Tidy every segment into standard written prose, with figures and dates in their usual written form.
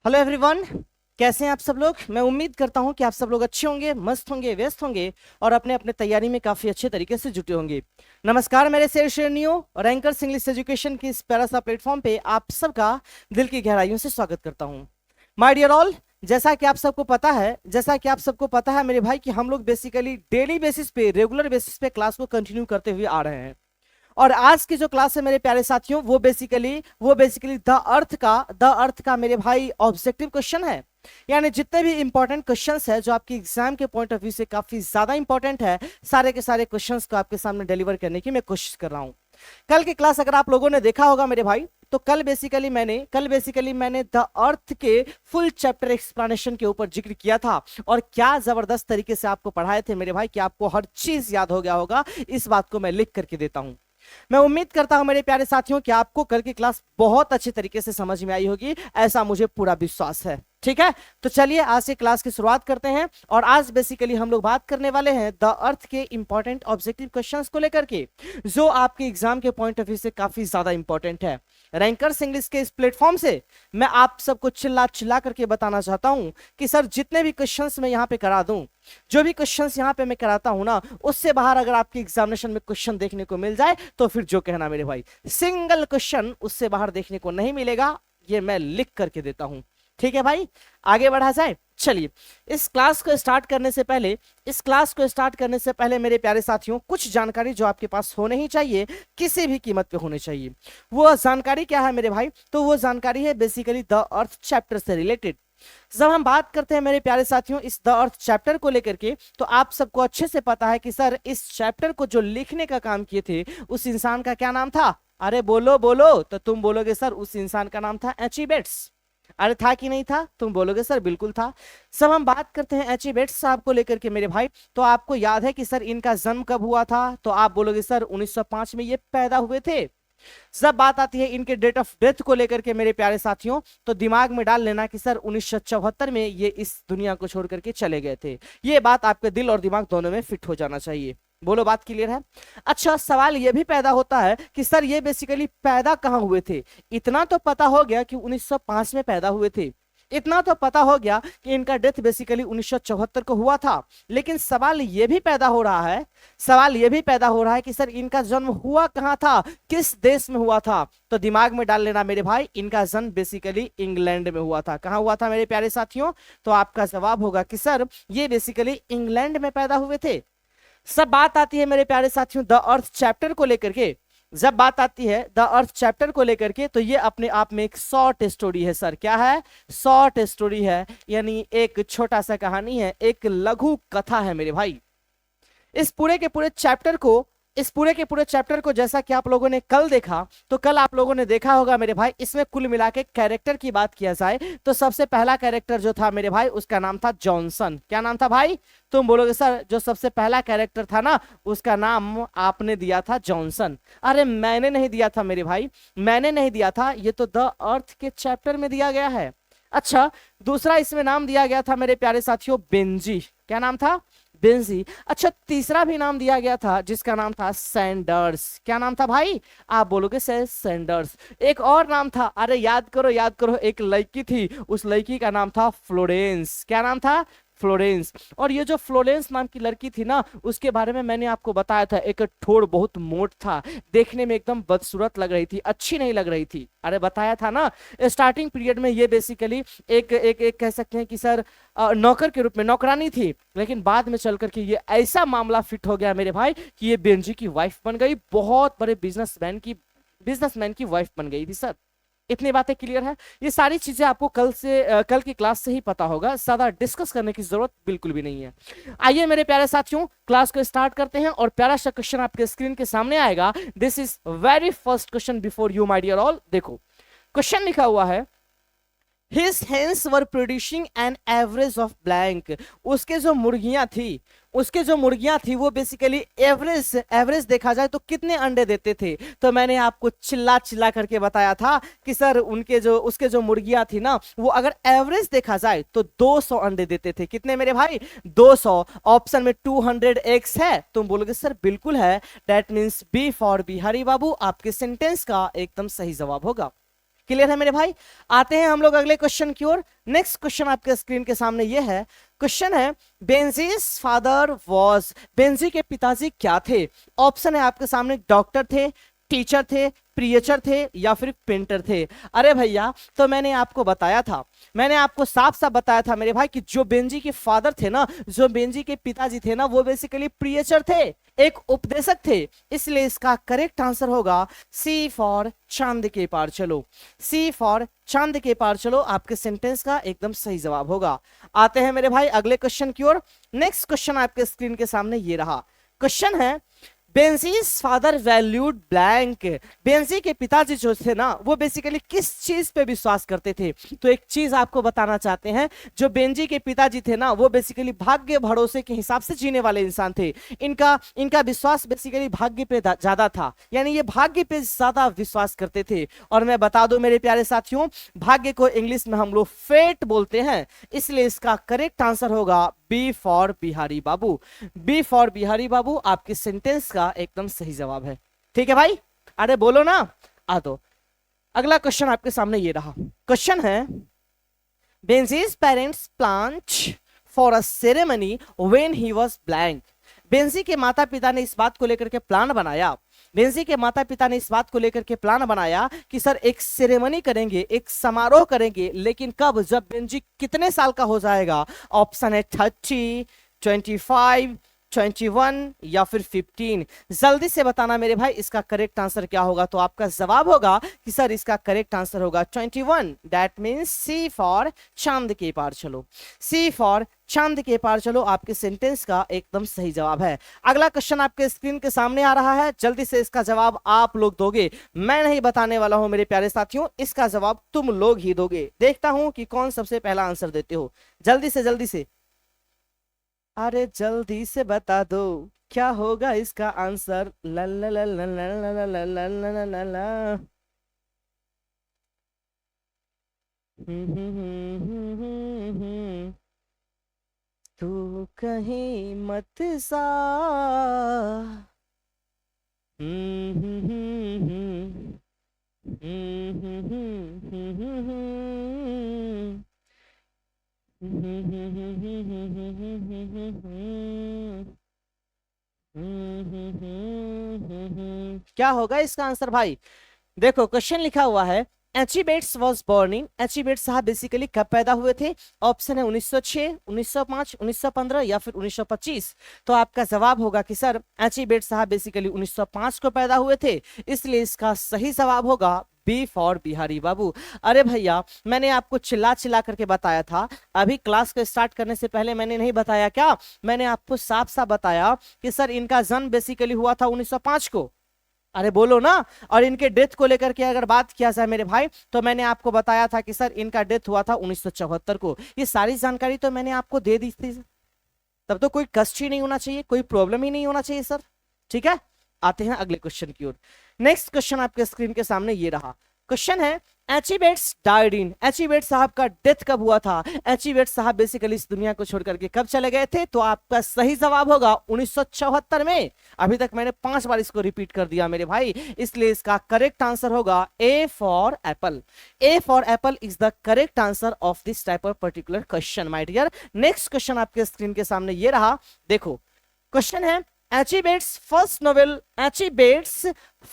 Hello everyone. कैसे हैं आप सब लोग। मैं उम्मीद करता हूं कि आप सब लोग अच्छे होंगे, मस्त होंगे, व्यस्त होंगे और अपने अपने तैयारी में काफी अच्छे तरीके से जुटे होंगे। नमस्कार मेरे शेर शेरनियों और एंकर्स इंग्लिश एजुकेशन की इस प्यारा सा प्लेटफॉर्म पे आप सबका दिल की गहराइयों से स्वागत करता हूं। माय डियर ऑल, जैसा कि आप सबको पता है मेरे भाई कि हम लोग बेसिकली डेली बेसिस पे, रेगुलर बेसिस पे क्लास को कंटिन्यू करते हुए आ रहे हैं। और आज की जो क्लास है मेरे प्यारे साथियों, वो बेसिकली द अर्थ का मेरे भाई ऑब्जेक्टिव क्वेश्चन है। यानी जितने भी इंपॉर्टेंट क्वेश्चंस है जो आपकी एग्जाम के पॉइंट ऑफ व्यू से काफी ज्यादा इंपॉर्टेंट है, सारे के सारे क्वेश्चंस को आपके सामने डिलीवर करने की मैं कोशिश कर रहा हूं। कल की क्लास अगर आप लोगों ने देखा होगा मेरे भाई, तो कल बेसिकली मैंने द अर्थ के फुल चैप्टर एक्सप्लेनेशन के ऊपर जिक्र किया था। और क्या जबरदस्त तरीके से आपको पढ़ाए थे मेरे भाई कि आपको हर चीज याद हो गया होगा। इस बात को मैं लिख करके देता हूं। मैं उम्मीद करता हूं मेरे प्यारे साथियों कि आपको कल की क्लास बहुत अच्छे तरीके से समझ में आई होगी, ऐसा मुझे पूरा विश्वास है। ठीक है, तो चलिए आज से क्लास की शुरुआत करते हैं। और आज बेसिकली हम लोग बात करने वाले हैं द अर्थ के इंपॉर्टेंट ऑब्जेक्टिव क्वेश्चंस को लेकर के, जो आपके एग्जाम के पॉइंट ऑफ व्यू से काफी ज्यादा इंपॉर्टेंट है। रैंकर्स इंग्लिश के इस प्लेटफॉर्म से मैं आप सबको चिल्ला चिल्ला करके बताना चाहता हूं कि सर जितने भी क्वेश्चंस मैं यहां पे करा दूं, जो भी क्वेश्चंस यहां पे मैं कराता हूं ना, उससे बाहर अगर आपके एग्जामिनेशन में क्वेश्चन देखने को मिल जाए तो फिर जो कहना मेरे भाई, सिंगल क्वेश्चन उससे बाहर देखने को नहीं मिलेगा। ये मैं लिख करके देता हूं। ठीक है भाई, आगे बढ़ा जाए। चलिए, इस क्लास को स्टार्ट करने से पहले मेरे प्यारे साथियों, कुछ जानकारी जो आपके पास होने ही चाहिए, किसी भी कीमत पे होनी चाहिए। वो जानकारी क्या है मेरे भाई? तो वो जानकारी है बेसिकली द अर्थ चैप्टर से रिलेटेड। जब हम बात करते हैं मेरे प्यारे साथियों इस द अर्थ चैप्टर को लेकर के, तो आप सबको अच्छे से पता है कि सर इस चैप्टर को जो लिखने का काम किए थे, उस इंसान का क्या नाम था? अरे बोलो बोलो, तो तुम बोलोगे सर उस इंसान का नाम था एच ई बेट्स। अरे था कि नहीं था? तुम बोलोगे सर बिल्कुल था। सब हम बात करते हैं एच ई बेट्स साहब को लेकर के मेरे भाई, तो आपको याद है कि सर इनका जन्म कब हुआ था? तो आप बोलोगे सर 1905 में ये पैदा हुए थे। जब बात आती है इनके डेट ऑफ डेथ को लेकर के मेरे प्यारे साथियों, तो दिमाग में डाल लेना कि सर 1974 में ये इस दुनिया को छोड़ करके चले गए थे। ये बात आपके दिल और दिमाग दोनों में फिट हो जाना चाहिए। बोलो बात क्लियर है? अच्छा, सवाल ये भी पैदा होता है कि सर ये बेसिकली पैदा कहां हुए थे। इतना तो पता हो गया कि 1905 में पैदा हुए थे, इतना तो पता हो गया कि इनका डेथ बेसिकली 1974 को हुआ था। लेकिन सवाल यह भी पैदा हो रहा है कि सर इनका जन्म हुआ कहां था, किस देश में हुआ था? तो दिमाग में डाल लेना मेरे भाई, इनका जन्म बेसिकली इंग्लैंड में हुआ था। कहां हुआ था मेरे प्यारे साथियों? तो आपका जवाब होगा कि सर ये बेसिकली इंग्लैंड में पैदा हुए थे। सब बात आती है मेरे प्यारे साथियों द अर्थ चैप्टर को लेकर के। जब बात आती है द अर्थ चैप्टर को लेकर के, तो ये अपने आप में एक शॉर्ट स्टोरी है। सर क्या है? शॉर्ट स्टोरी है, यानी एक छोटा सा कहानी है, एक लघु कथा है मेरे भाई। इस पूरे के पूरे चैप्टर को जैसा कि आप लोगों ने कल देखा, तो कल आप लोगों ने देखा होगा मेरे भाई, इसमें कुल मिला के कैरेक्टर की बात किया जाए तो सबसे पहला कैरेक्टर जो था मेरे भाई, उसका नाम था जॉनसन। क्या नाम था भाई? तुम बोलोगे सर जो सबसे पहला कैरेक्टर था ना, उसका नाम आपने दिया था जॉनसन। अरे मैंने नहीं दिया था मेरे भाई, मैंने नहीं दिया था, ये तो द अर्थ के चैप्टर में दिया गया है। अच्छा, दूसरा इसमें नाम दिया गया था मेरे प्यारे साथियों बेंजी। क्या नाम था? बेंजी। अच्छा, तीसरा भी नाम दिया गया था जिसका नाम था सैंडर्स। क्या नाम था भाई? आप बोलोगे सर सैंडर्स। एक और नाम था, अरे याद करो याद करो, एक लड़की थी, उस लड़की का नाम था फ्लोरेंस। क्या नाम था? फ्लोरेंस। और ये जो फ्लोरेंस नाम की लड़की थी ना, उसके बारे में मैंने आपको बताया था, एक ठोड़ बहुत मोट था, देखने में एकदम बदसूरत लग रही थी, अच्छी नहीं लग रही थी। अरे बताया था ना, स्टार्टिंग पीरियड में ये बेसिकली एक कह सकते हैं कि सर नौकर के रूप में, नौकरानी थी, लेकिन बाद में चल करके ये ऐसा मामला फिट हो गया मेरे भाई कि ये बेंजी की वाइफ बन गई, बहुत बड़े बिजनेसमैन की वाइफ बन गई थी सर। इतनी बातें क्लियर है? ये सारी चीजें आपको कल की क्लास से ही पता होगा, ज्यादा डिस्कस करने की जरूरत बिल्कुल भी नहीं है। आइए मेरे प्यारे साथियों, क्लास को स्टार्ट करते हैं और प्यारा सा क्वेश्चन आपके स्क्रीन के सामने आएगा। This is very first question before you my dear all. देखो क्वेश्चन लिखा हुआ है, His hens were producing an average of blank। उसके जो मुर्गियां थी वो बेसिकली एवरेज देखा जाए तो कितने अंडे देते थे? तो मैंने आपको चिल्ला चिल्ला करके बताया था कि सर उसके जो मुर्गियां थी ना, वो अगर एवरेज देखा जाए तो 200 अंडे देते थे। कितने मेरे भाई? 200। ऑप्शन में 200 एग्स है। तुम बोलोगे सर बिल्कुल है, that means B for Bihari Babu आपके सेंटेंस का एकदम सही जवाब होगा। क्लियर है मेरे भाई। आते हैं हम लोग अगले क्वेश्चन की ओर। नेक्स्ट क्वेश्चन आपके स्क्रीन के सामने ये है। क्वेश्चन है बेंजीज फादर वॉज, बेंजी के पिताजी क्या थे? ऑप्शन है आपके सामने, डॉक्टर थे, टीचर थे, प्रियचर थे या फिर पेंटर थे। अरे भैया, तो मैंने आपको बताया था, मैंने आपको साफ साफ बताया था मेरे भाई कि जो बेंजी के फादर थे ना, जो बेंजी के पिताजी थे ना, वो बेसिकली प्रियचर थे, एक उपदेशक थे। इसलिए इसका करेक्ट आंसर होगा सी फॉर चांद के पार चलो। सी फॉर चांद के पार चलो आपके सेंटेंस का एकदम सही जवाब होगा। आते हैं मेरे भाई अगले क्वेश्चन की ओर। नेक्स्ट क्वेश्चन आपके स्क्रीन के सामने ये रहा। क्वेश्चन है बेंजीज फादर वैल्यूड ब्लैंक, बेंजी के पिताजी जो थे ना, वो बेसिकली किस चीज पे विश्वास करते थे? तो एक चीज आपको बताना चाहते हैं, जो बेंजी के पिताजी थे ना, वो बेसिकली भाग्य भरोसे के हिसाब से जीने वाले इंसान थे। इनका इनका विश्वास बेसिकली भाग्य पे ज्यादा था, यानी ये भाग्य पे ज्यादा विश्वास करते थे। और मैं बता दूं मेरे प्यारे साथियों, भाग्य को इंग्लिश में हम लोग फेट बोलते हैं। इसलिए इसका करेक्ट आंसर होगा B for Bihari Babu. B for Bihari Babu आपके सेंटेंस का एकदम सही जवाब है। ठीक है भाई, अरे बोलो ना। आ तो अगला क्वेश्चन आपके सामने ये रहा। क्वेश्चन है Benji's parents planned for a ceremony when he was blank, Benji के माता पिता ने इस बात को लेकर के प्लान बनाया, बेंजी के माता पिता ने इस बात को लेकर के प्लान बनाया कि सर एक सेरेमनी करेंगे, एक समारोह करेंगे, लेकिन कब? जब बेंजी कितने साल का हो जाएगा? ऑप्शन है 30, 25, 21 या फिर 15। जल्दी से बताना मेरे भाई इसका करेक्ट आंसर क्या होगा। तो आपका जवाब होगा कि सर इसका करेक्ट आंसर होगा 21। दैट मीन्स सी फॉर चांद के पार चलो। सी फॉर चांद के पार चलो आपके सेंटेंस का एकदम सही जवाब है। अगला क्वेश्चन आपके स्क्रीन के सामने आ रहा है, जल्दी से इसका जवाब आप लोग दोगे, मैं नहीं बताने वाला हूं मेरे प्यारे साथियों, इसका जवाब तुम लोग ही दोगे। देखता हूं कि कौन सबसे पहला आंसर देते हो। जल्दी से जल्दी से, अरे जल्दी से बता दो क्या होगा इसका आंसर। ला ला ला ला ला ला ला ला ला ला ला ला। तू कहीं मत सा। क्या होगा इसका आंसर भाई? देखो क्वेश्चन लिखा हुआ है एचिबेट्स वाज बोर्न इन, एचिबेट्स साहब बेसिकली कब पैदा हुए थे? ऑप्शन है 1906, 1905, 1915 या फिर 1925। तो आपका जवाब होगा कि सर एचिबेट्स साहब बेसिकली 1905 को पैदा हुए थे। इसलिए इसका सही जवाब होगा बी फॉर बिहारी बाबू। अरे भैया, मैंने आपको चिल्ला चिल्ला करके बताया था, अभी क्लास को स्टार्ट करने से पहले मैंने नहीं बताया क्या? मैंने आपको साफ साफ बताया कि सर इनका जन्म बेसिकली हुआ था 1905 को। अरे बोलो ना। और इनके डेथ को लेकर के अगर बात किया जाए मेरे भाई, तो मैंने आपको बताया था कि सर इनका डेथ हुआ था 1974 को। ये सारी जानकारी तो मैंने आपको दे दी थी, तब तो कोई कष्ट ही नहीं होना चाहिए, कोई प्रॉब्लम ही नहीं होना चाहिए सर। ठीक है, आते हैं अगले क्वेश्चन की ओर। नेक्स्ट क्वेश्चन आपके स्क्रीन के सामने ये रहा। क्वेश्चन है एचिबेट्स डाइड इन, एचिबेट्स साहब का डेथ कब हुआ था? एचिबेट्स साहब बेसिकली इस दुनिया को छोड़ करके कब चले गए थे? तो आपका सही जवाब होगा 1974 में। अभी तक मैंने 5 बार इसको रिपीट कर दिया मेरे भाई, इसलिए इसका करेक्ट आंसर होगा A for apple. A for apple is the correct answer of this type of particular question my dear. Next question आपके स्क्रीन के सामने ये रहा। देखो क्वेश्चन है Achibet's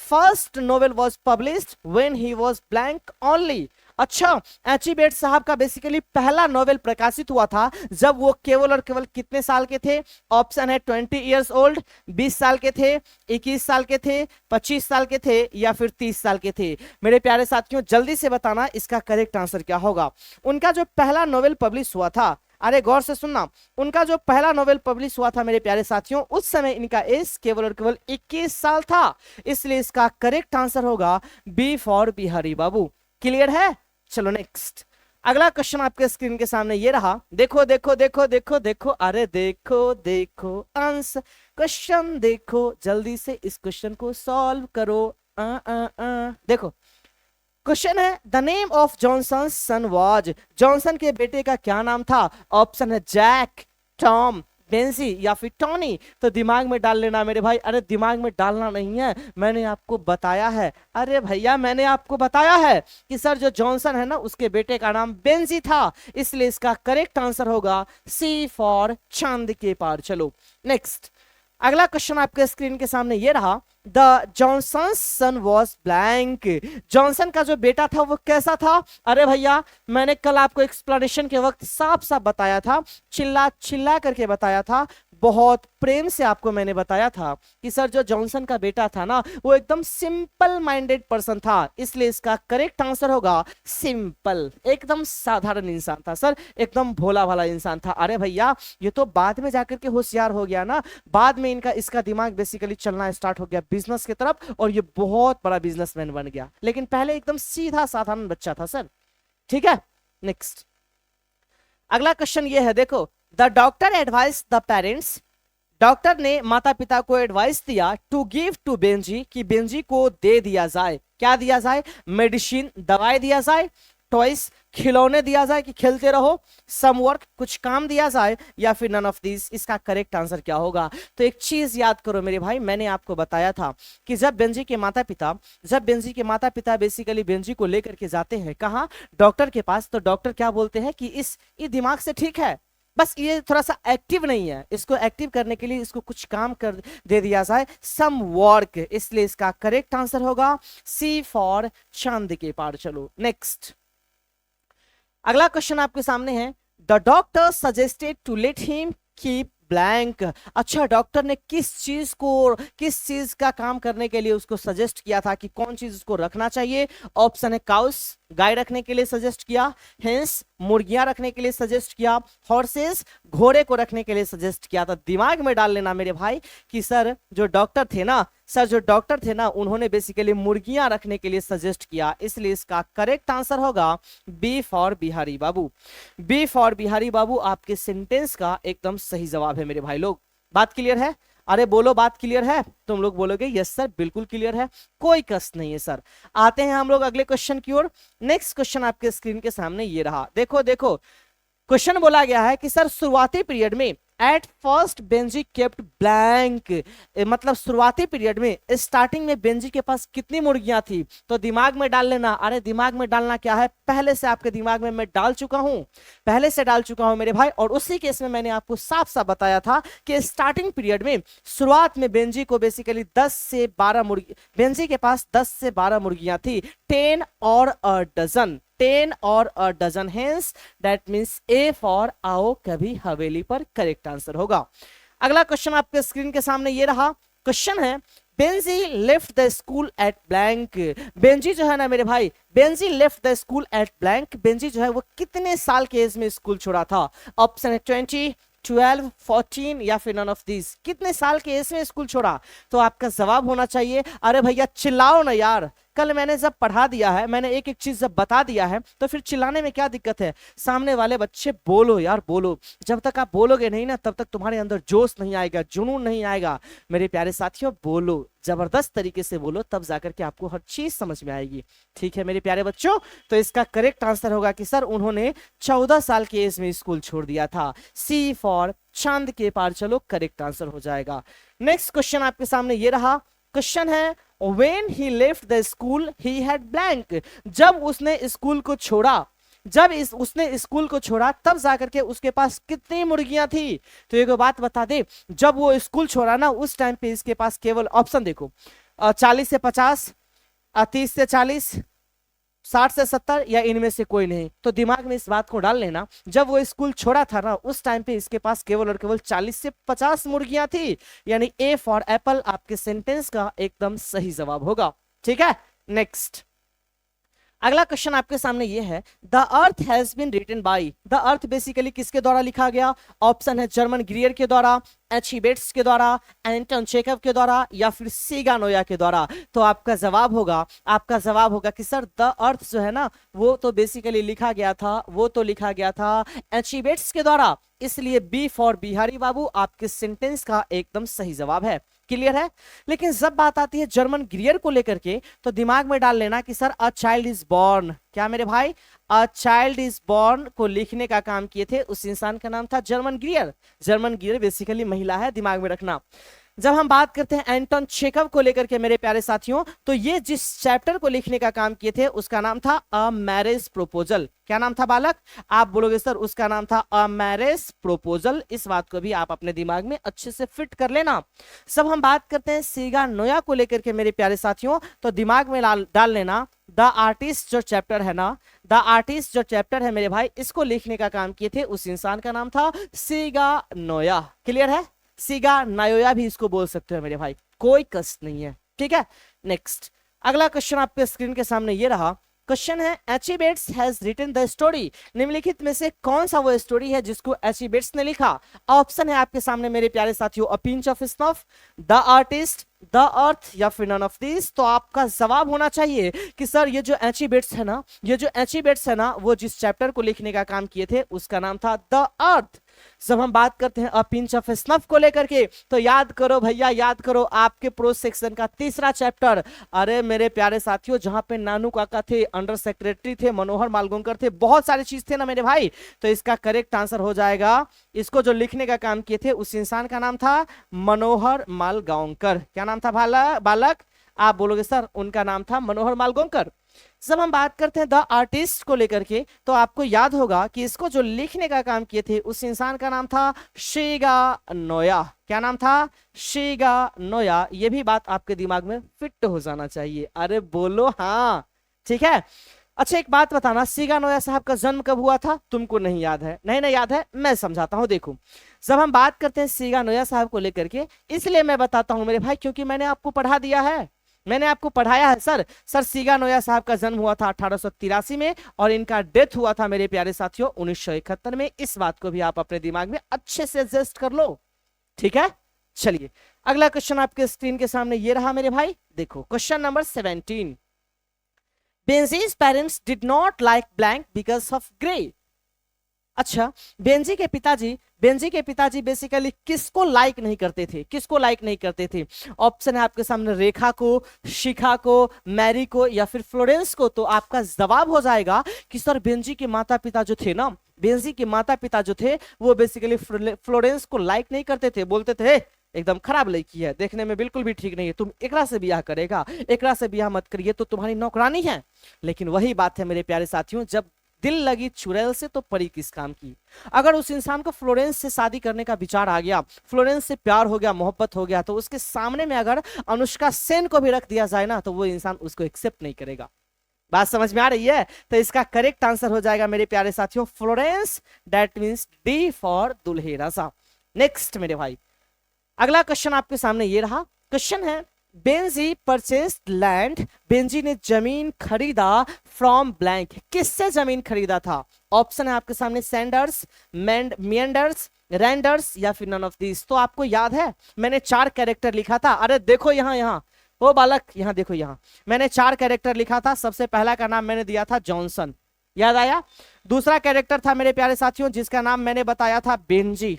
first novel was published when he was blank only। अच्छा, एचिबेट साहब का बेसिकली पहला नोवेल प्रकाशित हुआ था जब वो केवल और केवल कितने साल के थे? ऑप्शन है 20 इयर्स ओल्ड, 20 साल के थे, 21 साल के थे, 25 साल के थे या फिर 30 साल के थे। मेरे प्यारे साथियों जल्दी से बताना इसका करेक्ट आंसर क्या होगा। उनका जो पहला नोवेल पब्लिश हुआ था, अरे गौर से सुनना, उनका जो पहला नोवेल पब्लिश हुआ था मेरे प्यारे साथियों, उस समय इनका एज केवल और केवल 21 साल था। इसलिए इसका करेक्ट आंसर होगा B for Bihari Babu. Clear है? चलो नेक्स्ट अगला क्वेश्चन आपके स्क्रीन के सामने ये रहा। देखो देखो देखो देखो देखो, अरे देखो देखो आंसर क्वेश्चन देखो, जल्दी से इस क्वेश्चन को सॉल्व करो। देखो क्वेश्चन है the name of Johnson son was, Johnson के बेटे का क्या नाम था? ऑप्शन है जैक, टॉम, बेंजी या फिर टॉनी, तो दिमाग में डाल लेना मेरे भाई। अरे दिमाग में डालना नहीं है, मैंने आपको बताया है, अरे भैया मैंने आपको बताया है कि सर जो जॉनसन है ना उसके बेटे का नाम बेंजी था, इसलिए इसका करेक्ट आंसर होगा सी फॉर चांद के पार। चलो नेक्स्ट, अगला क्वेश्चन आपके स्क्रीन के सामने ये रहा, the Johnson son was blank. Johnson का जो बेटा था वो कैसा था? अरे भैया मैंने कल आपको एक्सप्लेनेशन के वक्त साफ साफ बताया था, चिल्ला चिल्ला करके बताया था, बहुत प्रेम से आपको मैंने बताया था कि सर जो जॉनसन का बेटा था ना वो एकदम सिंपल माइंडेड पर्सन था, इसलिए इसका करेक्ट आंसर होगा सिंपल, एकदम साधारण इंसान था सर, एकदम भोला भाला इंसान था। अरे भैया ये तो बाद में जाकर के होशियार हो गया ना, बाद में इनका इसका दिमाग बेसिकली चलना स्टार्ट हो गया बिजनेस की तरफ और ये बहुत बड़ा बिजनेसमैन बन गया, लेकिन पहले एकदम सीधा साधारण बच्चा था सर। ठीक है, नेक्स्ट अगला क्वेश्चन ये है, देखो, the doctor advice the parents. Doctor ने माता पिता को एडवाइस दिया टू गिव टू बेंजी, कि बेंजी को दे दिया जाए, क्या दिया जाए? मेडिसिन, दवाई दिया जाए, टॉयस, खिलौने दिया जाए कि खेलते रहो, सम वर्क, कुछ काम दिया जाए, या फिर नन ऑफ दिस। इसका करेक्ट आंसर क्या होगा? तो एक चीज याद करो मेरे भाई, मैंने आपको बताया था कि जब बेंजी के माता पिता बेसिकली बेंजी को लेकर के जाते हैं कहाँ? डॉक्टर के पास, तो डॉक्टर क्या बोलते हैं कि ये दिमाग से ठीक है, बस ये थोड़ा सा एक्टिव नहीं है, इसको एक्टिव करने के लिए इसको कुछ काम कर दे दिया जाए, सम वर्क, इसलिए इसका करेक्ट आंसर होगा सी फॉर चांद के पार। चलो नेक्स्ट, अगला क्वेश्चन आपके सामने है, the doctor suggested to let him keep blank. अच्छा, डॉक्टर ने किस चीज का काम करने के लिए उसको सजेस्ट किया था कि कौन चीज उसको रखना चाहिए? ऑप्शन है काउस, गाय रखने के लिए सजेस्ट किया, हेंस मुर्गियां रखने के लिए सजेस्ट किया, हॉर्सेस घोड़े को रखने के लिए सजेस्ट किया। था दिमाग में डाल लेना मेरे भाई कि सर जो डॉक्टर थे ना उन्होंने बेसिकली मुर्गियां रखने के लिए सजेस्ट किया, इसलिए इसका करेक्ट आंसर होगा B for Bihari Babu. B for Bihari Babu आपके सेंटेंस का एकदम सही जवाब है मेरे भाई लोग। बात क्लियर है? अरे बोलो बात क्लियर है? तुम लोग बोलोगे यस सर बिल्कुल क्लियर है, कोई कष्ट नहीं है सर। आते हैं हम लोग अगले क्वेश्चन की ओर। नेक्स्ट क्वेश्चन आपके स्क्रीन के सामने ये रहा, देखो देखो, क्वेश्चन बोला गया है कि सर शुरुआती पीरियड में at first Benji kept blank, मतलब शुरुआती पीरियड में स्टार्टिंग में बेंजी के पास कितनी मुर्गियां थी? तो दिमाग में डाल लेना। अरे दिमाग में डालना क्या है, पहले से आपके दिमाग में मैं डाल चुका हूं मेरे भाई, और उसी केस में मैंने आपको साफ साफ बताया था कि स्टार्टिंग पीरियड में शुरुआत में बेंजी को बेसिकली 10 से 12 मुर्गी, बेंजी के पास 10 से 12 मुर्गियां थी, 10 और अ डजन, 10 और a dozen, hence that means A for आओ कभी हवेली पर करेक्ट आंसर होगा। अगला क्वेश्चन आपके स्क्रीन के सामने ये रहा, क्वेश्चन है Benji left the school eight blank. Benji जो है ना मेरे भाई, Benji left the school eight blank, Benji जो है वो कितने साल के एज में स्कूल छोड़ा था? ऑप्शन है 20, 12, 14 या फिर नन ऑफ दिस। कितने साल के एज में स्कूल छोड़ा? तो आपका जवाब होना चाहिए, अरे भैया चिल्लाओ ना यार, कल मैंने जब पढ़ा दिया है, मैंने एक एक चीज जब बता दिया है तो फिर चिल्लाने में क्या दिक्कत है? सामने वाले बच्चे बोलो यार बोलो, जब तक आप बोलोगे नहीं ना तब तक तुम्हारे अंदर जोश नहीं आएगा, जुनून नहीं आएगा। मेरे प्यारे साथियों बोलो, जबरदस्त तरीके से बोलो, तब जाकर के आपको हर चीज समझ में आएगी। ठीक है मेरे प्यारे बच्चों, तो इसका करेक्ट आंसर होगा कि सर उन्होंने 14 साल की एज में स्कूल छोड़ दिया था, सी फॉर चांद के पार। चलो करेक्ट आंसर हो जाएगा। नेक्स्ट क्वेश्चन आपके सामने ये रहा, क्वेश्चन है when he left the school he had blank। जब उसने स्कूल को छोड़ा तब जाकर के उसके पास कितनी मुर्गियां थी? तो एक बात बता दे, जब वो स्कूल छोड़ा ना उस टाइम पे इसके पास केवल ऑप्शन देखो 40 से 50, 30 से 40, 60 से 70 या इनमें से कोई नहीं। तो दिमाग में इस बात को डाल लेना, जब वो स्कूल छोड़ा था ना उस टाइम पे इसके पास केवल और केवल 40 से 50 मुर्गियां थी, यानी ए फॉर एप्पल आपके सेंटेंस का एकदम सही जवाब होगा। ठीक है, नेक्स्ट अगला क्वेश्चन आपके सामने ये है, the earth has been written by. The earth basically किसके द्वारा लिखा गया? ऑप्शन है जर्मन ग्रियर के द्वारा, एचिबेट्स के द्वारा, एंटन चेकव के द्वारा या फिर सिगानोया के द्वारा। तो आपका जवाब होगा कि सर द अर्थ जो है ना वो तो बेसिकली लिखा गया था एचिबेट्स के द्वारा, इसलिए बी फॉर बिहारी बाबू आपके सेंटेंस का एकदम सही जवाब है। क्लियर है? लेकिन जब बात आती है जर्मन ग्रियर को लेकर के तो दिमाग में डाल लेना कि sir a child is born, क्या मेरे भाई, अ चाइल्ड इज बॉर्न को लिखने का काम किए थे, उस इंसान का नाम था German gear. German gear basically महिला है, दिमाग में रखना। जब हम बात करते हैं एंटोन चेखव को लेकर के मेरे प्यारे साथियों, तो ये जिस चैप्टर को लिखने का काम किए थे उसका नाम था अ मैरिज प्रोपोजल। क्या नाम था बालक? आप बोलोगे सर उसका नाम था अ मैरिज प्रोपोजल। इस बात को भी आप अपने दिमाग में अच्छे से फिट कर लेना। सब हम बात करते हैं सीगा नोया को लेकर के मेरे प्यारे साथियों, तो दिमाग में डाल लेना द आर्टिस्ट जो चैप्टर है ना, द आर्टिस्ट जो चैप्टर है मेरे भाई, इसको लिखने का काम किए थे उस इंसान का नाम था सीगा नोया। क्लियर है? सीगा नायोया भी इसको बोल सकते हो मेरे भाई, कोई कष्ट नहीं है। ठीक है, नेक्स्ट अगला क्वेश्चन आपके स्क्रीन के सामने ये रहा। क्वेश्चन है H E Bates has written the story, निम्नलिखित में से कौन सा वो स्टोरी है जिसको एच ई बेट्स ने लिखा? ऑप्शन है आपके सामने मेरे प्यारे साथियों, a pinch of snuff, the artist, the earth, या फिर नन ऑफ दिस। तो आपका जवाब होना चाहिए कि सर ये जो एच ई बेट्स है ना, ये जो एच ई बेट्स है ना, वो जिस चैप्टर को लिखने का काम किए थे उसका नाम था द अर्थ। जब हम बात करते हैं अ पिंच ऑफ स्नफ को लेकर के, तो याद करो भैया, याद करो आपके प्रो सेक्शन का तीसरा चैप्टर। अरे मेरे प्यारे साथियों, जहां पे नानू काका थे, अंडर सेक्रेटरी थे, मनोहर मालगोंकर थे, बहुत सारी चीज थे ना मेरे भाई। तो इसका करेक्ट आंसर हो जाएगा, इसको जो लिखने का काम किए थे उस इंसान का नाम था मनोहर मालगांवकर। क्या नाम था बालक? आप बोलोगे सर उनका नाम था मनोहर मालगांवकर। जब हम बात करते हैं द आर्टिस्ट को लेकर के, तो आपको याद होगा कि इसको जो लिखने का काम किए थे उस इंसान का नाम था शीगा नोया। क्या नाम था? शीगा नोया। ये भी बात आपके दिमाग में फिट हो जाना चाहिए। अरे बोलो हाँ, ठीक है। अच्छा एक बात बताना, सीगा नोया साहब का जन्म कब हुआ था? तुमको नहीं याद है? नहीं याद है, मैं समझाता हूं। देखो, जब हम बात करते हैं सीगा नोया साहब को लेकर के, इसलिए मैं बताता हूं मेरे भाई क्योंकि मैंने आपको पढ़ा दिया है, मैंने आपको पढ़ाया है। सर सीगा नोया साहब का जन्म हुआ था 1883 में और इनका डेथ हुआ था मेरे प्यारे साथियों 1971 में। इस बात को भी आप अपने दिमाग में अच्छे से एडजस्ट कर लो। ठीक है, चलिए अगला क्वेश्चन आपके स्क्रीन के सामने ये रहा मेरे भाई। देखो question number 17, Benji's parents did not like blank because of grey. अच्छा, बेंजी के पिताजी बेसिकली किसको लाइक नहीं करते थे? किसको लाइक नहीं करते थे? ऑप्शन है आपके सामने रेखा को, शिखा को, मैरी को, या फिर फ्लोरेंस को। तो आपका जवाब हो जाएगा कि सर बेंजी के माता पिता जो थे ना, बेंजी के माता पिता जो थे वो बेसिकली फ्लोरेंस को लाइक नहीं करते थे। बोलते थे एकदम खराब लड़की है, देखने में बिल्कुल भी ठीक नहीं है, तुम एकरा से ब्याह करेगा, एकरा से ब्याह मत करिए तो तुम्हारी नौकरानी है। लेकिन वही बात है मेरे प्यारे साथियों, जब दिल लगी चुड़ैल से तो परी किस काम की। अगर उस इंसान को फ्लोरेंस से शादी करने का विचार आ गया, फ्लोरेंस से प्यार हो गया, मोहब्बत हो गया, तो उसके सामने में अगर अनुष्का सेन को भी रख दिया जाए ना, तो वो इंसान उसको एक्सेप्ट नहीं करेगा। बात समझ में आ रही है? तो इसका करेक्ट आंसर हो जाएगा मेरे प्यारे साथियों Florence, that means D for Dulhe Raja. Next मेरे भाई अगला क्वेश्चन आपके सामने ये रहा। क्वेश्चन है बेंजी परचेस्ड लैंड, बेंजी ने जमीन खरीदा फ्रॉम ब्लैंक, किससे जमीन खरीदा था? ऑप्शन है आपके सामने सैंडर्स, मियंडर्स, रैंडर्स, या फिर नन ऑफ दिस। तो आपको याद है मैंने 4 कैरेक्टर लिखा था। अरे देखो यहाँ ओ बालक, यहाँ देखो, यहाँ मैंने 4 कैरेक्टर लिखा था। सबसे पहला का नाम मैंने दिया था जॉनसन, याद आया? दूसरा कैरेक्टर था मेरे प्यारे साथियों जिसका नाम मैंने बताया था बेंजी,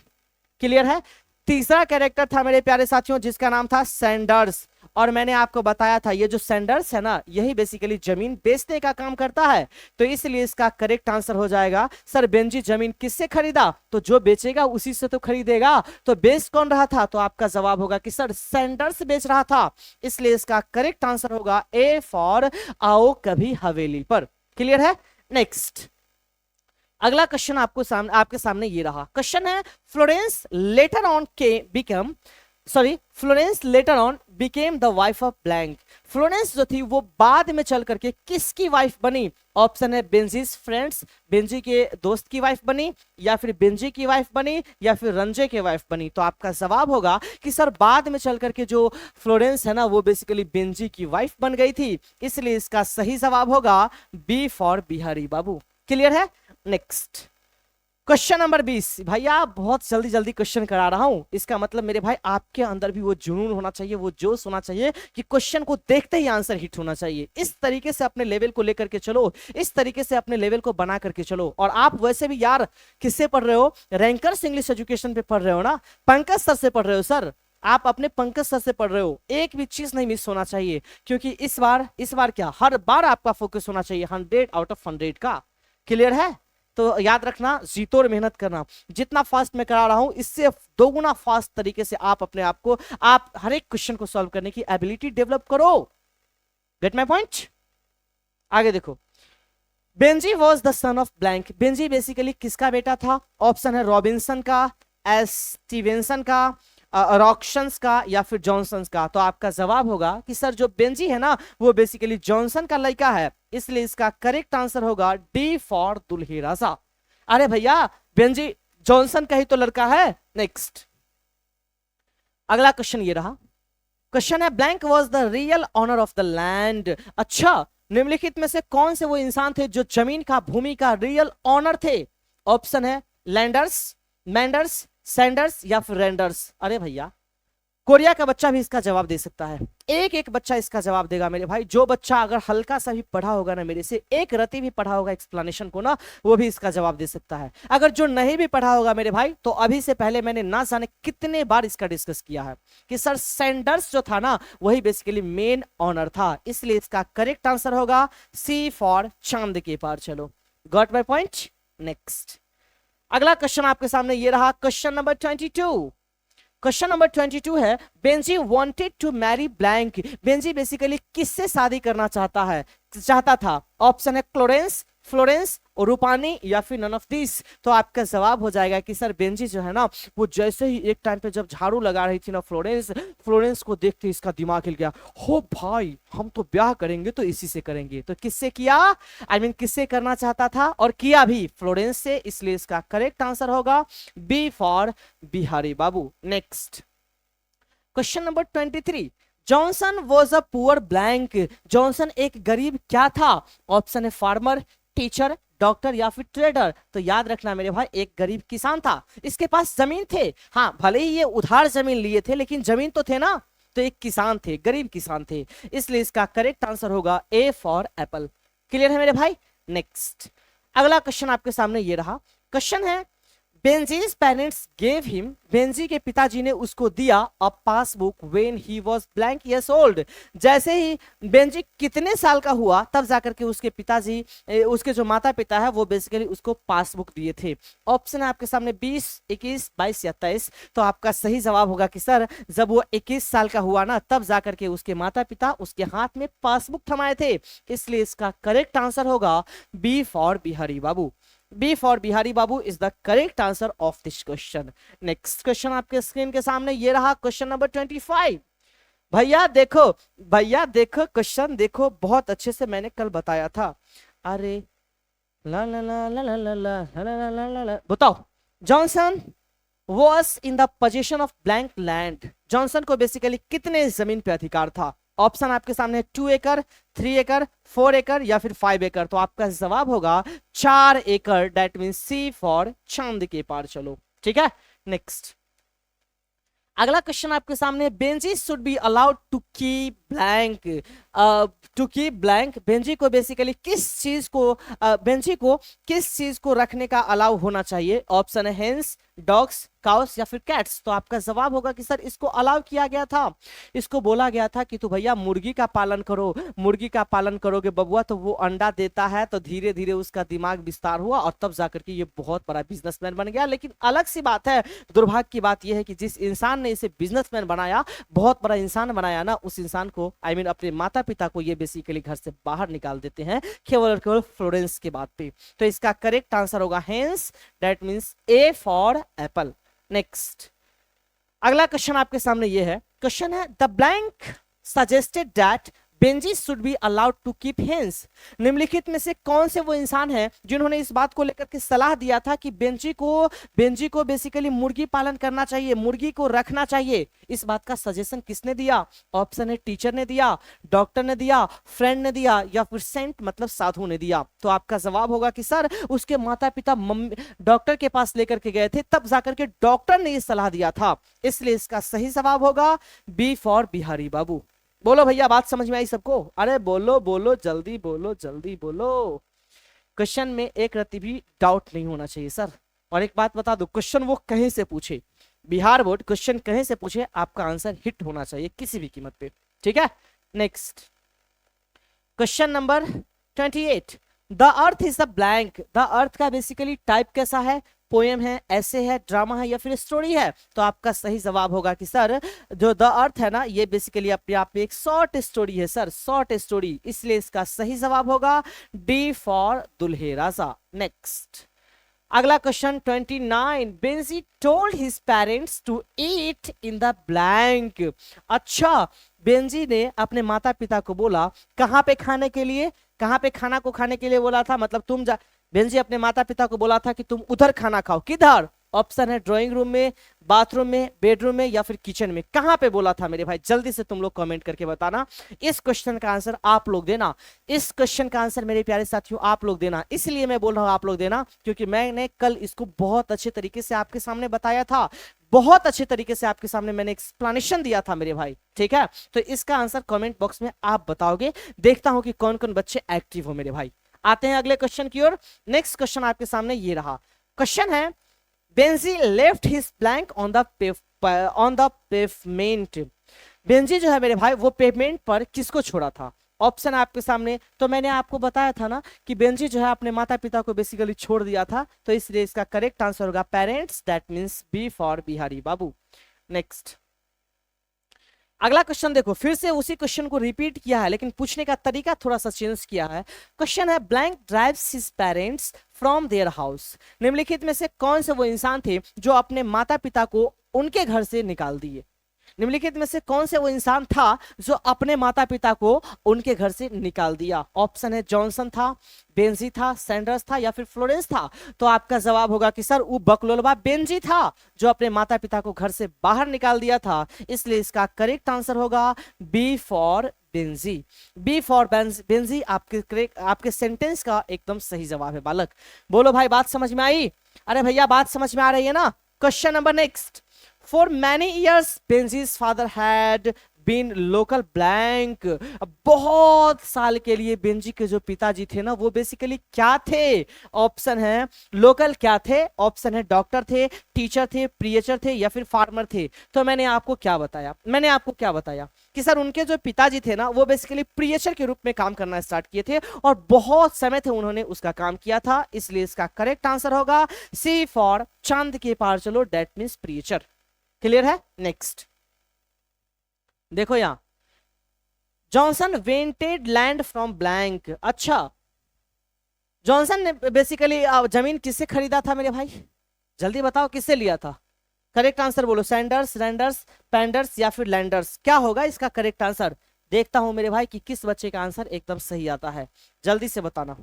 क्लियर है? तीसरा कैरेक्टर था मेरे प्यारे साथियों जिसका नाम था सैंडर्स, और मैंने आपको बताया था ये जो सैंडर्स है ना, यही बेसिकली जमीन बेचने का काम करता है। तो इसलिए इसका करेक्ट आंसर हो जाएगा सर बेंजी जमीन किससे खरीदा? तो जो बेचेगा उसी से तो खरीदेगा। तो बेच कौन रहा था? तो आपका जवाब होगा कि सर सैंडर्स बेच रहा था। इसलिए इसका करेक्ट आंसर होगा ए फॉर आओ कभी हवेली पर। क्लियर है? नेक्स्ट अगला क्वेश्चन आपके सामने ये रहा। क्वेश्चन है Florence later on became the wife of blank. Florence जो थी वो बाद में चल करके किसकी वाइफ बनी? ऑप्शन है बेंजीज फ्रेंड्स, बेंजी के दोस्त की वाइफ बनी, या फिर बेंजी की वाइफ बनी, या फिर रंजे की वाइफ बनी। तो आपका जवाब होगा कि सर बाद में चल करके जो फ्लोरेंस है ना वो बेसिकली बेंजी की वाइफ बन गई थी। इसलिए इसका सही जवाब होगा B for Bihari Babu. Clear है? Next question number 20। भैया बहुत जल्दी जल्दी क्वेश्चन करा रहा हूं, इसका मतलब मेरे भाई आपके अंदर भी वो जुनून होना चाहिए, वो जोश होना चाहिए कि क्वेश्चन को देखते ही आंसर हिट होना चाहिए। इस तरीके से अपने लेवल को लेकर के चलो, इस तरीके से अपने लेवल को बना करके चलो। और आप वैसे भी यार किससे पढ़ रहे हो? रैंकर्स इंग्लिश एजुकेशन पे पढ़ रहे हो ना, पंकज सर से पढ़ रहे हो। सर आप अपने पंकज सर से पढ़ रहे हो, एक भी चीज नहीं मिस होना चाहिए, क्योंकि इस बार क्या हर बार आपका फोकस होना चाहिए 100 आउट ऑफ 100 का। क्लियर है? तो याद रखना, जीतो और मेहनत करना। जितना फास्ट मैं करा रहा हूं, इससे दोगुना फास्ट तरीके से आप अपने आप को, आप हर एक क्वेश्चन को सॉल्व करने की एबिलिटी डेवलप करो। Get my point? आगे देखो, Benji was the son of blank. Benji basically किसका बेटा था? ऑप्शन है रॉबिन्सन का, एस स्टीवेंसन का, रॉक्शंस का, या फिर जॉनसन का। तो आपका जवाब होगा कि सर जो बेंजी है ना, वो बेसिकली जॉनसन का लड़का है, इसलिए इसका करेक्ट आंसर होगा डी फॉर दुल्हे राजा। अरे भैया, बेंजी जॉनसन का ही तो लड़का है। नेक्स्ट, अगला क्वेश्चन ये रहा। क्वेश्चन है, blank was the real owner of the land. अच्छा, निम्नलिखित में से कौन से वो इंसान थे जो जमीन का, भूमि का रियल ऑनर थे? ऑप्शन है लैंडर्स, मैंडर्स, सैंडर्स, या फिर रेंडर्स। अरे भैया, कोरिया का बच्चा भी इसका जवाब दे सकता है, एक एक बच्चा इसका जवाब देगा मेरे भाई। जो बच्चा अगर हल्का सा भी पढ़ा होगा ना, मेरे से एक रति भी पढ़ा होगा एक्सप्लेनेशन को ना, वो भी इसका जवाब दे सकता है। अगर जो नहीं भी पढ़ा होगा मेरे भाई, तो अभी से पहले मैंने ना जाने कितने बार इसका डिस्कस किया है कि सर सैंडर्स जो था ना, वही बेसिकली मेन ऑनर था, इसलिए इसका करेक्ट आंसर होगा सी फॉर चांद के पार। चलो, गॉट माय पॉइंट? नेक्स्ट, अगला क्वेश्चन आपके सामने ये रहा, क्वेश्चन नंबर 22। क्वेश्चन नंबर 22 है, Benji wanted to marry blank. Benji basically किससे शादी करना चाहता था? ऑप्शन है क्लोरेंस, फ्लोरेंस, रूपानी, या फिर नन ऑफ दिस। तो आपका जवाब हो जाएगा कि सर बेंजी जो है ना, वो जैसे ही एक टाइम पे जब झाड़ू लगा रही थी ना फ्लोरेंस को देखते इसका दिमाग हिल गया, हो भाई हम तो ब्याह करेंगे तो इसी से करेंगे। तो किससे किया? किससे करना चाहता था और किया भी? फ्लोरेंस से, इसलिए इसका करेक्ट आंसर होगा B for Bihari Babu. Next, question number 23। Johnson was a poor blank. Johnson एक गरीब क्या था? ऑप्शन है फार्मर, टीचर, डॉक्टर, या फिर ट्रेडर। तो याद रखना मेरे भाई, एक गरीब किसान था, इसके पास जमीन थे। हाँ, भले ही ये उधार जमीन लिए थे, लेकिन जमीन तो थे ना। तो एक किसान थे, गरीब किसान थे, इसलिए इसका करेक्ट आंसर होगा ए फॉर एप्पल। क्लियर है मेरे भाई? नेक्स्ट, अगला क्वेश्चन आपके सामने ये रहा। क्वेश्चन है, Benji's parents gave him. Benji के पिताजी ने उसको दिया a passbook when he was blank years old. जैसे ही बेंजी कितने साल का हुआ, तब जाकर के उसके पिताजी, उसके जो माता पिता है, वो बेसिकली उसको पासबुक दिए थे। ऑप्शन है आपके सामने 20, 21, 22 या 23। तो आपका सही जवाब होगा कि सर जब वो 21 साल का हुआ ना, तब जाकर के उसके माता पिता उसके हाथ में पासबुक थमाए थे, इसलिए इसका करेक्ट आंसर होगा B for Bihari Babu. B for Bihari Babu is the correct answer of this question. Next question आपके स्क्रीन के सामने ये रहा, क्वेश्चन नंबर 25। भैया देखो, क्वेश्चन देखो, बहुत अच्छे से मैंने कल बताया था। अरे ला ला ला ला ला ला ला ला ला ला ला, बताओ, Johnson was in the position of blank land. Johnson को बेसिकली कितने जमीन पे अधिकार था? ऑप्शन आपके सामने 2 एकड़, 3 एकड़, 4 एकड़, या फिर 5 एकड़। तो आपका जवाब होगा 4 एकड़, दैट मीन सी फॉर चांद के पार। चलो ठीक है, नेक्स्ट, अगला क्वेश्चन आपके सामने, Benji should be allowed to keep blank. To keep blank, Benji को बेसिकली बेंजी को किस चीज को रखने का अलाउ होना चाहिए? ऑप्शन है हेंस, डॉग्स, काउस, या फिर कैट्स। तो आपका जवाब होगा कि सर इसको अलाउ किया गया था, इसको बोला गया था कि तू भैया मुर्गी का पालन करो, मुर्गी का पालन करोगे बबुआ तो वो अंडा देता है। तो धीरे धीरे उसका दिमाग विस्तार हुआ और तब जाकर के ये बहुत बड़ा बिजनेसमैन बन गया। लेकिन अलग सी बात है, दुर्भाग्य की बात यह है कि जिस इंसान ने इसे बिजनेसमैन बनाया, बहुत बड़ा इंसान बनाया ना, उस इंसान को अपने माता पिता को ये बेसिकली घर से बाहर निकाल देते हैं केवल और केवल फ्लोरेंस के बात पे। तो इसका करेक्ट आंसर होगा hence, that means A for apple. Next, अगला क्वेश्चन आपके सामने ये है, क्वेश्चन है, the blank suggested that Benji should be allowed to keep hence. निम्नलिखित में से कौन से वो इंसान हैं जिन्होंने इस बात को लेकर के सलाह दिया था कि बेंजी को बेसिकली मुर्गी पालन करना चाहिए, मुर्गी को रखना चाहिए? इस बात का सजेशन किसने दिया? ऑप्शन है टीचर ने दिया, डॉक्टर ने दिया, फ्रेंड ने दिया, या फिर सेंट मतलब साधु ने दिया। तो आपका जवाब होगा कि सर उसके माता पिता डॉक्टर के पास लेकर के गए थे, तब जाकर के डॉक्टर ने ये सलाह दिया था, इसलिए इसका सही जवाब होगा बी फॉर बिहारी बाबू। बोलो भैया, बात समझ में आई सबको? अरे बोलो बोलो, जल्दी बोलो, जल्दी बोलो। क्वेश्चन में एक रत्ती भी डाउट नहीं होना चाहिए सर। और एक बात बता दो, क्वेश्चन वो कहीं से पूछे, बिहार बोर्ड क्वेश्चन कहीं से पूछे आपका आंसर हिट होना चाहिए किसी भी कीमत पे, ठीक है। Next question number 28, the earth is the blank. The earth का बेसिकली टाइप कैसा है, पोएम है, ऐसे है, ड्रामा है या फिर स्टोरी है। तो आपका सही जवाब होगा कि सर जो द अर्थ है ना ये बेसिकली अपने आप में एक शॉर्ट स्टोरी है सर, शॉर्ट स्टोरी, इसलिए इसका सही जवाब होगा D for Dulhe Raja. Next अगला question 29, Benji told his parents to eat in the blank. अच्छा, बेंजी ने अपने माता पिता को बोला कहां पे खाने के लिए, कहां पे खाना को खाने के लिए बोला था, मतलब बेंजी अपने माता पिता को बोला था कि तुम उधर खाना खाओ, किधर, ऑप्शन है ड्राइंग रूम में, बाथरूम में, बेडरूम में या फिर किचन में, कहां पे बोला था मेरे भाई, जल्दी से तुम लोग कमेंट करके बताना। इस क्वेश्चन का आंसर आप लोग देना, इस क्वेश्चन का आंसर मेरे प्यारे साथियों आप लोग देना। इसलिए मैं बोल रहा हूं आप लोग देना क्योंकि मैंने कल इसको बहुत अच्छे तरीके से आपके सामने बताया था, बहुत अच्छे तरीके से आपके सामने मैंने एक्सप्लेनेशन दिया था मेरे भाई, ठीक है। तो इसका आंसर कमेंट बॉक्स में आप बताओगे, देखता हूं कि कौन कौन बच्चे एक्टिव हो मेरे भाई। आते हैं अगले क्वेश्चन की ओर। नेक्स्ट क्वेश्चन आपके सामने ये रहा, क्वेश्चन है Benji left his blank on the pavement. Benji जो है मेरे भाई वो पेवमेंट पर किसको छोड़ा था, ऑप्शन आपके सामने। तो मैंने आपको बताया था ना कि बेंजी जो है अपने माता पिता को बेसिकली छोड़ दिया था, तो इसलिए इसका करेक्ट आंसर होगा parents, that means B for Bihari Babu. Next अगला क्वेश्चन देखो, फिर से उसी क्वेश्चन को रिपीट किया है लेकिन पूछने का तरीका थोड़ा सा चेंज किया है। क्वेश्चन है blank drives his parents from their house. निम्नलिखित में से कौन से वो इंसान थे जो अपने माता पिता को उनके घर से निकाल दिए। निम्नलिखित में से कौन से वो इंसान था जो अपने माता पिता को उनके घर से निकाल दिया। ऑप्शन है जॉनसन था, बेंजी था, सैंडर्स था या फिर फ्लोरेंस था। तो आपका जवाब होगा कि सर वो बकलोलवा बेंजी था जो अपने माता पिता को घर से बाहर निकाल दिया था, इसलिए इसका करेक्ट आंसर होगा B for Benji. B for Benji आपके सेंटेंस का एकदम सही जवाब है बालक। बोलो भाई बात समझ में आई, अरे भैया बात समझ में आ रही है ना। Question number next, For many years, Benji's father had been local blank। बहुत साल के लिए बेंजी के जो पिताजी थे ना वो बेसिकली क्या थे, ऑप्शन है लोकल क्या थे, ऑप्शन है डॉक्टर थे, टीचर थे, प्रीचर थे या फिर फार्मर थे। तो मैंने आपको क्या बताया कि सर उनके जो पिताजी थे ना वो बेसिकली प्रीचर के रूप में काम करना स्टार्ट किए थे और बहुत समय थे उन्होंने उसका काम किया था, इसलिए इसका करेक्ट आंसर होगा सी फॉर चांद के पार चलो, दैट मींस प्रीचर। क्लियर है। नेक्स्ट देखो यहां, Johnson wanted land from blank. अच्छा, जॉनसन ने बेसिकली जमीन किससे खरीदा था मेरे भाई, जल्दी बताओ किससे लिया था। करेक्ट आंसर बोलो, सैंडर्स, रैंडर्स, पैंडर्स या फिर लैंडर्स, क्या होगा इसका करेक्ट आंसर। देखता हूं मेरे भाई कि किस बच्चे का आंसर एकदम सही आता है, जल्दी से बताना।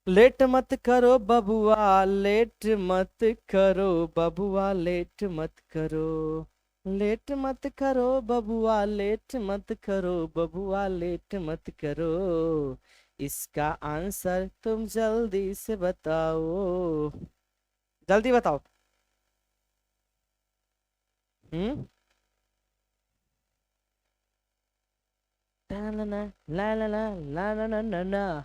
लेट मत करो बबुआ, लेट मत करो बबुआ, लेट मत करो, लेट मत करो बबुआ, लेट मत करो बबुआ, लेट मत करो, इसका आंसर तुम जल्दी से बताओ, जल्दी बताओ। ला ला ला ला ला ला ला ला।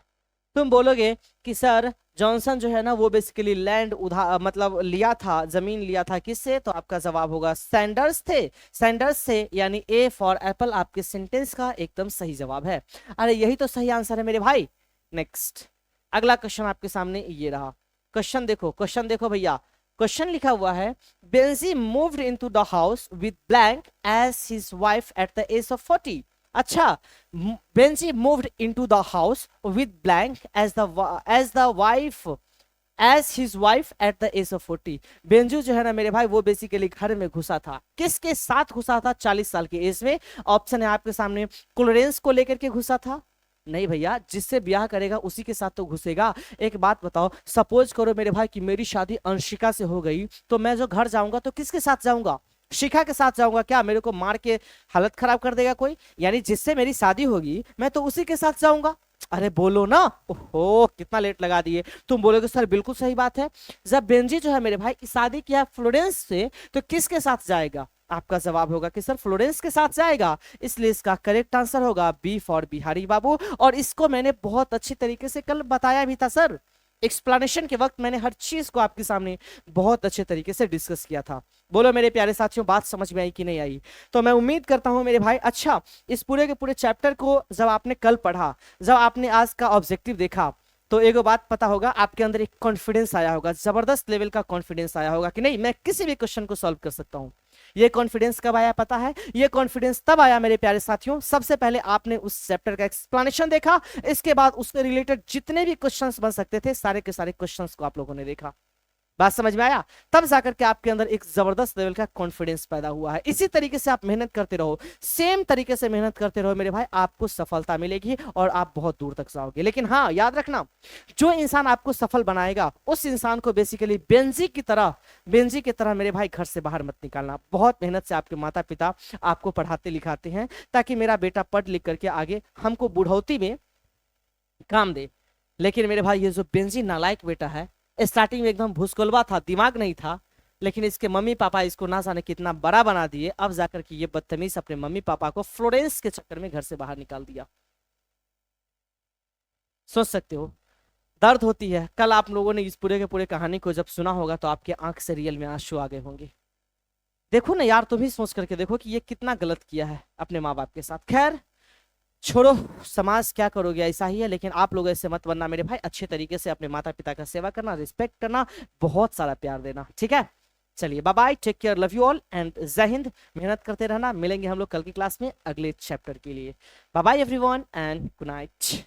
तुम बोलोगे कि सर जॉनसन जो है ना वो बेसिकली लैंड मतलब लिया था, जमीन लिया था किससे, तो आपका जवाब होगा सैंडर्स थे, सैंडर्स से, यानी ए फॉर एप्पल आपके सेंटेंस का एकदम सही जवाब है। अरे यही तो सही आंसर है मेरे भाई। नेक्स्ट अगला क्वेश्चन आपके सामने ये रहा, क्वेश्चन देखो भैया, क्वेश्चन लिखा हुआ है Benji moved into the house with blank as his wife at the age of 40। अच्छा, Benji moved into the house with blank as his wife at the age of 40। Benji जो है ना मेरे भाई वो बेसिकली घर में घुसा था, किसके साथ घुसा था 40 साल के एज में। ऑप्शन है आपके सामने, क्लोरेंस को लेकर के घुसा था, नहीं भैया जिससे ब्याह करेगा उसी के साथ तो घुसेगा। एक बात बताओ, सपोज करो मेरे भाई कि मेरी शादी अंशिका से हो गई, तो मैं जो घर जाऊंगा तो किसके साथ जाऊंगा, शिखा के साथ जाऊंगा क्या, मेरे को मार के हालत खराब कर देगा कोई, यानी जिससे मेरी शादी होगी मैं तो उसी के साथ जाऊंगा। अरे बोलो ना, ओहो कितना लेट लगा दिए। तुम बोलोगे सर बिल्कुल सही बात है, जब बेंजी जो है मेरे भाई शादी किया फ्लोरेंस से तो किसके साथ जाएगा, आपका जवाब होगा कि सर फ्लोरेंस के साथ जाएगा, इसलिए इसका करेक्ट आंसर होगा बी फॉर बिहारी बाबू। और इसको मैंने बहुत अच्छी तरीके से कल बताया भी था सर, एक्सप्लेनेशन के वक्त मैंने हर चीज को आपके सामने बहुत अच्छे तरीके से डिस्कस किया था। बोलो मेरे प्यारे साथियों, बात समझ में आई कि नहीं आई? तो मैं उम्मीद करता हूं मेरे भाई, अच्छा इस पूरे के पूरे चैप्टर को जब आपने कल पढ़ा, जब आपने आज का ऑब्जेक्टिव देखा, तो एक बात पता होगा, आपके अंदर एक कॉन्फिडेंस आया होगा, जबरदस्त लेवल का कॉन्फिडेंस आया होगा कि नहीं मैं किसी भी क्वेश्चन को सॉल्व कर सकता हूं। ये कॉन्फिडेंस कब आया पता है? ये कॉन्फिडेंस तब आया मेरे प्यारे साथियों, सबसे पहले आपने उस चैप्टर का एक्सप्लेनेशन देखा, इसके बाद उससे रिलेटेड जितने भी क्वेश्चंस बन सकते थे सारे के सारे क्वेश्चंस को आप लोगों ने देखा। बात समझ में आया? तब जाकर के आपके अंदर एक जबरदस्त लेवल का कॉन्फिडेंस पैदा हुआ है। इसी तरीके से आप मेहनत करते रहो, सेम तरीके से मेहनत करते रहो मेरे भाई, आपको सफलता मिलेगी और आप बहुत दूर तक जाओगे। लेकिन हाँ याद रखना, जो इंसान आपको सफल बनाएगा उस इंसान को बेसिकली बेंजी की तरह मेरे भाई घर से बाहर मत निकालना। बहुत मेहनत से आपके माता पिता आपको पढ़ाते लिखाते हैं ताकि मेरा बेटा पढ़ लिख करके आगे हमको बुढ़ौती में काम दे। लेकिन मेरे भाई ये जो बेंजी नालायक बेटा है, स्टार्टिंग में एकदम भूसकोलवा था, दिमाग नहीं था, लेकिन इसके मम्मी पापा इसको ना जाने कितना बड़ा बना दिए, अब जाकर के ये बदतमीज अपने मम्मी पापा को फ्लोरेंस के चक्कर में घर से बाहर निकाल दिया। सोच सकते हो दर्द होती है। कल आप लोगों ने इस पूरे के पूरे कहानी को जब सुना होगा तो आपके आंख से रियल में आंसू आ गए होंगे। देखो ना यार, तुम भी सोच करके देखो कि ये कितना गलत किया है अपने माँ बाप के साथ। खैर छोड़ो, समाज क्या करोगे, ऐसा ही है। लेकिन आप लोग ऐसे मत बनना मेरे भाई, अच्छे तरीके से अपने माता पिता का सेवा करना, रिस्पेक्ट करना, बहुत सारा प्यार देना, ठीक है? चलिए bye bye, take care, love you all and जय हिंद। मेहनत करते रहना, मिलेंगे हम लोग कल की क्लास में अगले चैप्टर के लिए। Bye bye everyone and good night.